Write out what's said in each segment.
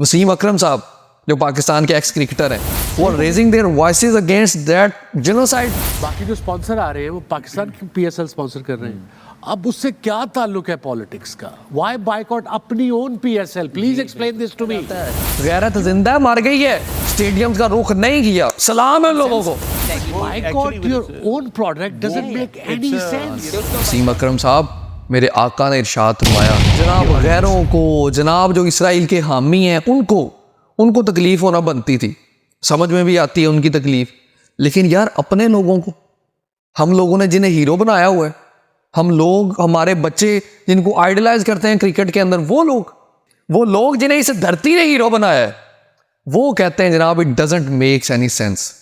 वसीम अकरम साहब जो पाकिस्तान के एक्स क्रिकेटर हैं, वो raising their voices against that genocide. बाकी जो स्पॉन्सर आ रहे हैं वो पाकिस्तान की पीएसएल स्पॉन्सर कर रहे हैं। अब उससे क्या ताल्लुक है पॉलिटिक्स का? व्हाई बायकॉट अपनी own PSL? Please explain this to me. गैरत जिंदा मर गई है, स्टेडियम्स का रुख नहीं किया। सलाम है लोगों को। Boycott your own product doesn't make any sense. Wasim Akram साहब, मेरे आका ने इरशाद फरमाया, जनाब गैरों को, जनाब जो इसराइल के हामी हैं उनको तकलीफ होना बनती थी। समझ में भी आती है उनकी तकलीफ, लेकिन यार अपने लोगों को, हम लोगों ने जिन्हें हीरो बनाया हुआ है, हम लोग, हमारे बच्चे जिनको आइडलाइज करते हैं क्रिकेट के अंदर, वो लोग जिन्हें इस धरती ने हीरो बनाया है, वो कहते हैं जनाब it doesn't makes any sense.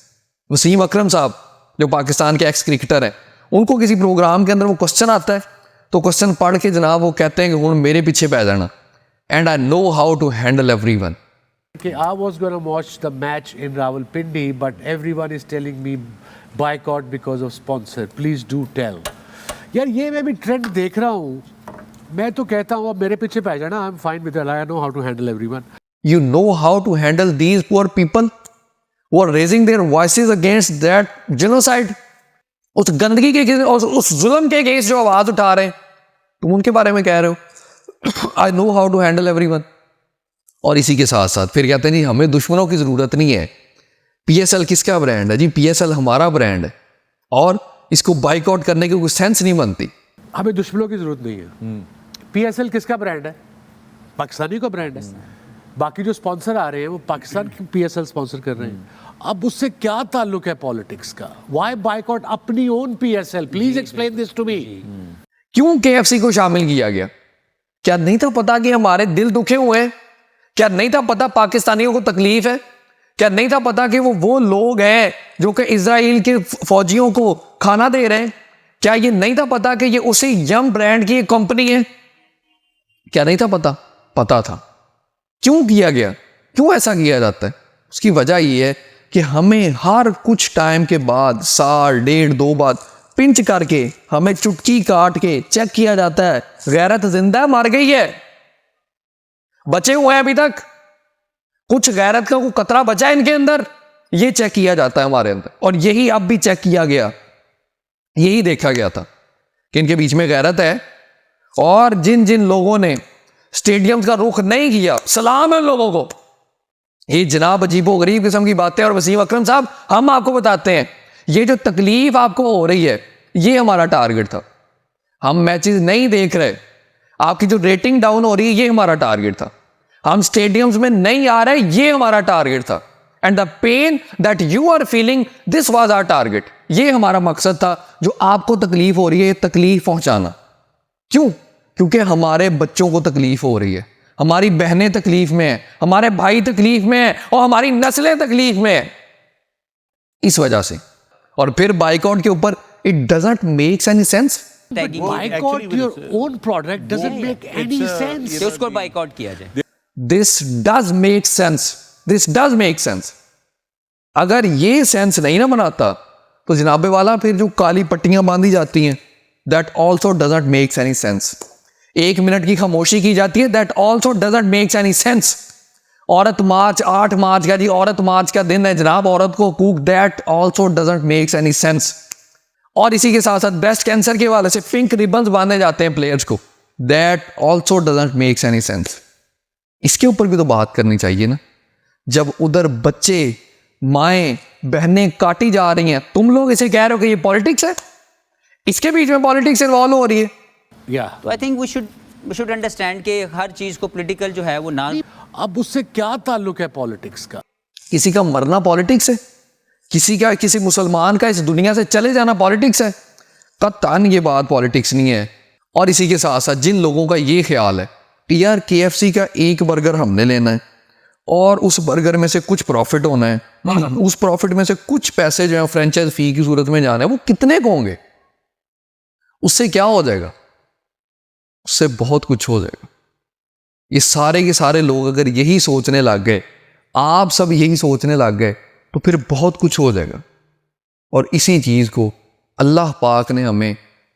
Wasim Akram साहब जो पाकिस्तान के एक्स क्रिकेटर हैं, उनको किसी प्रोग्राम के अंदर वो क्वेश्चन आता है, तो क्वेश्चन पढ़ के जनाब वो कहते हैं कि हुण मेरे पीछे पै जाना, and I know how to handle everyone. Okay, I was going to watch the match in Rawalpindi, but everyone is telling me boycott because of sponsor. Please do tell. यार ये मैं भी ट्रेंड देख रहा हूँ, मैं तो कहता हूँ अब मेरे पीछे पै जाना। I'm fine with it. I know how to handle everyone. You know how to handle these poor people who are raising their voices against that genocide? उस गंदगी के केस, उस जुल्म के केस जो आवाज उठा रहे हैं, तुम उनके बारे में कह रहे हो I know how to handle everyone. और इसी के साथ साथ फिर कहते हैं जी हमें दुश्मनों की ज़रूरत नहीं है। पीएसएल किसका ब्रांड है जी? पीएसएल हमारा ब्रांड है, और इसको बाइकआउट करने की कोई सेंस नहीं बनती। हमें दुश्मनों की ज़रूरत नहीं है। पीएसएल किसका ब्रांड है? पाकिस्तानी का ब्रांड है। बाकी जो स्पॉन्सर आ रहे हैं वो पाकिस्तान की पीएसएल स्पॉन्सर कर रहे हैं। अब उससे क्या ताल्लुक है पॉलिटिक्स का? व्हाई बायकॉट अपनी own PSL? Please explain this to me. क्यों केएफसी को शामिल किया गया? क्या नहीं था पता कि हमारे दिल दुखे हुए हैं? क्या नहीं था पता पाकिस्तानियों को तकलीफ है? क्या नहीं था पता कि वो लोग हैं जो कि इजराइल के फौजियों को खाना दे रहे हैं? क्या ये नहीं था पता कि ये उसी यम ब्रांड की एक कंपनी है? क्या नहीं था पता? पता था। क्यों किया गया? क्यों ऐसा किया जाता है? उसकी वजह ये है कि हमें हर कुछ टाइम के बाद, साल डेढ़ दो बाद पिंच करके, हमें चुटकी काट के चेक किया जाता है, गैरत जिंदा मर गई है, बचे हुए हैं अभी तक, कुछ गैरत का कोई कतरा बचा है इनके अंदर, ये चेक किया जाता है हमारे अंदर। और यही अब भी चेक किया गया, यही देखा गया था कि इनके बीच में गैरत है। और जिन जिन लोगों ने स्टेडियम्स का रुख नहीं किया, सलाम है लोगों को। ये जनाब अजीबो गरीब किस्म की बातें। और वसीम अकरम साहब, हम आपको बताते हैं, ये जो तकलीफ आपको हो रही है, ये हमारा टारगेट था। हम मैचेस नहीं देख रहे, आपकी जो रेटिंग डाउन हो रही है, ये हमारा टारगेट था। हम स्टेडियम्स में नहीं आ रहे, ये हमारा टारगेट था। And the pain that you are feeling, this was our target. ये हमारा मकसद था, जो आपको तकलीफ हो रही है, तकलीफ पहुंचाना। क्यों? क्योंकि हमारे बच्चों को तकलीफ हो रही है, हमारी बहनें तकलीफ में हैं, हमारे भाई तकलीफ में हैं, और हमारी नस्लें तकलीफ में हैं, इस वजह से। और फिर बाइकआउट के ऊपर, it doesn't makes any sense. Boycott your own product doesn't make any sense. उसको बायकॉट किया जाए। This does make sense, this does make sense. अगर ये सेंस नहीं ना बनाता, तो जनाबे वाला फिर जो काली पट्टियां बांधी जाती हैं, that also doesn't makes any sense. 1 minute की खामोशी की जाती है, that also doesn't makes any sense. औरत मार्च, 8 मार्च का जी औरत मार्च का दिन है जनाब, औरत को हकूक, that also doesn't makes any sense. और इसी के साथ साथ ब्रेस्ट कैंसर के वाले से पिंक रिबन्स बांधे जाते हैं प्लेयर्स को, that also doesn't makes any sense. इसके ऊपर भी तो बात करनी चाहिए ना। जब उधर बच्चे, माएँ, बहनें काटी जा रही हैं, तुम लोग इसे कह रहे हो कि ये पॉलिटिक्स है, इसके बीच में पॉलिटिक्स इन्वॉल्व हो रही है। तो I think we should understand कि हर चीज को पॉलिटिकल जो है वो ना। अब उससे क्या ताल्लुक है पॉलिटिक्स का? किसी का मरना पॉलिटिक्स है? किसी मुसलमान का इस दुनिया से चले जाना पॉलिटिक्स है? कतई ये बात पॉलिटिक्स नहीं है। और इसी के साथ साथ जिन लोगों का ये ख्याल है कि यार केएफसी का एक बर्गर हमने लेना है, और उस बर्गर में से कुछ प्रॉफिट होना है, उस प्रॉफिट में से कुछ पैसे जो है फ्रेंचाइज फी की सूरत में जाना है, वो कितने को होंगे? उससे क्या हो जाएगा? उससे बहुत कुछ हो जाएगा। ये सारे के सारे लोग अगर यही सोचने लग गए, आप सब यही सोचने लग गए, तो फिर बहुत कुछ हो जाएगा। और इसी चीज़ को अल्लाह पाक ने हमें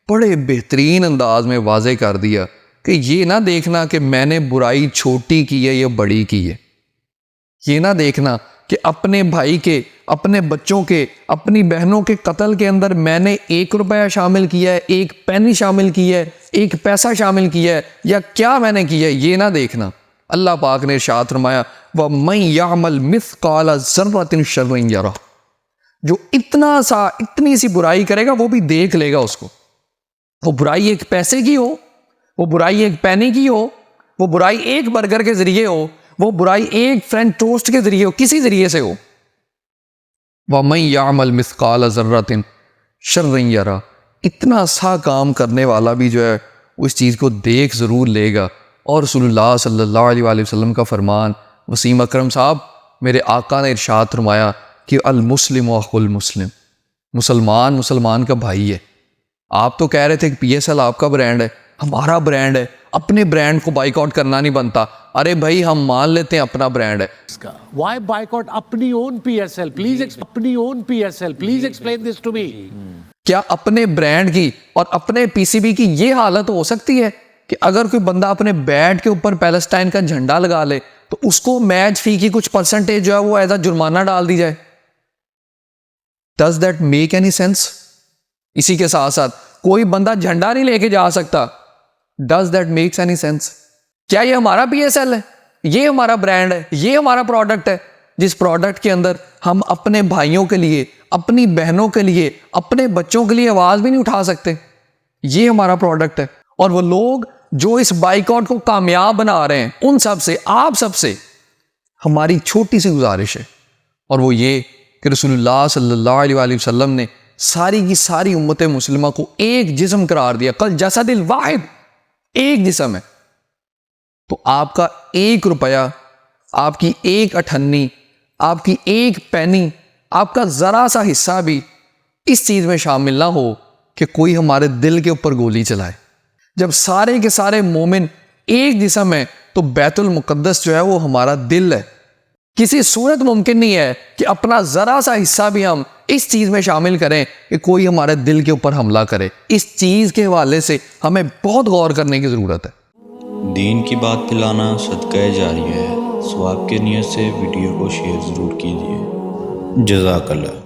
बड़े बेहतरीन अंदाज में वाज़े कर दिया कि ये ना देखना कि मैंने बुराई छोटी की है या बड़ी की है, ये ना देखना कि अपने भाई के, अपने बच्चों के, अपनी बहनों के कत्ल के अंदर मैंने 1 रुपया शामिल किया है, 1 पैनी शामिल किया है, 1 पैसा शामिल किया है, या क्या मैंने किया है, ये ना देखना। अल्लाह पाक ने इरशाद फरमाया व मन यामल मिस्काल ज़र्रतिन शर्रन यरा, जो इतनी सी बुराई करेगा वो भी देख लेगा उसको। वो बुराई 1 पैसे की हो, वो बुराई 1 पैनी की हो, वो बुराई 1 बर्गर के जरिए हो, वो बुराई 1 फ्रेंच टोस्ट के जरिए हो, किसी जरिए से हो। वमन यामल मिस्काल ज़र्रतिन शर्रन यरा, इतना सा काम करने वाला भी जो है उस चीज़ को देख ज़रूर लेगा। और रसूलुल्लाह सल्लल्लाहु अलैहि वसल्लम का फरमान, वसीम अकरम साहब मेरे आका ने इरशाद फरमाया कि अल मुस्लिम अखुल मुस्लिम, मुसलमान मुसलमान का भाई है। आप तो कह रहे थे कि PSL आपका ब्रांड है, हमारा ब्रांड है, अपने ब्रांड को बाइकआउट करना नहीं बनता। अरे भाई हम मान लेते हैं अपना ब्रांड है। Why boycott अपनी own PSL? अपनी own PSL, please explain this to me. क्या अपने ब्रांड की और अपने PCB की ये हालत हो सकती है कि अगर कोई बंदा अपने बैट के ऊपर पैलेस्टाइन का झंडा लगा ले तो उसको मैच फी की कुछ परसेंटेज जो है वो एज अ जुर्माना डाल दी जाए? Does that make any sense? इसी के साथ साथ कोई बंदा झंडा नहीं लेके जा सकता। Does that makes any sense? क्या ये हमारा PSL है, ये हमारा ब्रांड है, ये हमारा प्रोडक्ट है, जिस प्रोडक्ट के अंदर हम अपने भाइयों के लिए, अपनी बहनों के लिए, अपने बच्चों के लिए आवाज भी नहीं उठा सकते? ये हमारा प्रोडक्ट है। और वो लोग जो इस बाइकआउट को कामयाब बना रहे हैं, उन सब से, आप सब से हमारी छोटी सी गुजारिश है, और वो ये कि रसूलुल्लाह सल्लल्लाहु अलैहि वसल्लम ने सारी की सारी उम्मत मुस्लिमा को एक जिस्म करार दिया। कल जसदिल वाहिद, एक जिस्म है। तो आपका 1 रुपया, आपकी 1 अठन्नी, आपकी 1 पैनी, आपका जरा सा हिस्सा भी इस चीज में शामिल ना हो कि कोई हमारे दिल के ऊपर गोली चलाए। जब सारे के सारे मोमिन एक जिस्म है तो बैतुल मुकद्दस जो है वो हमारा दिल है। किसी सूरत मुमकिन नहीं है कि अपना जरा सा हिस्सा भी हम इस चीज में शामिल करें कि कोई हमारे दिल के ऊपर हमला करे। इस चीज के हवाले से हमें बहुत गौर करने की जरूरत है। दीन की बात फैलाना सदका जारिया है। सवाब की नियत से वीडियो को शेयर ज़रूर कीजिए। जज़ाकल्लाह।